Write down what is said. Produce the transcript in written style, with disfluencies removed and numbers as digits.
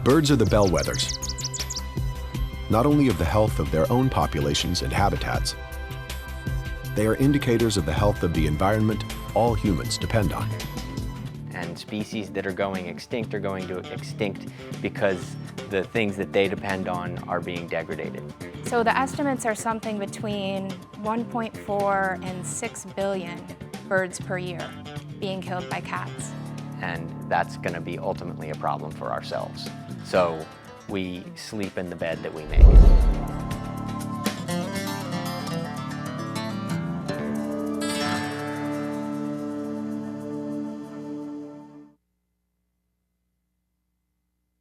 Birds are the bellwethers, not only of the health of their own populations and habitats, they are indicators of the health of the environment all humans depend on. And species that are going extinct are going to extinct because the things that they depend on are being degraded. So the estimates are something between 1.4 and 6 billion birds per year being killed by cats. And that's going to be ultimately a problem for ourselves. So we sleep in the bed that we make.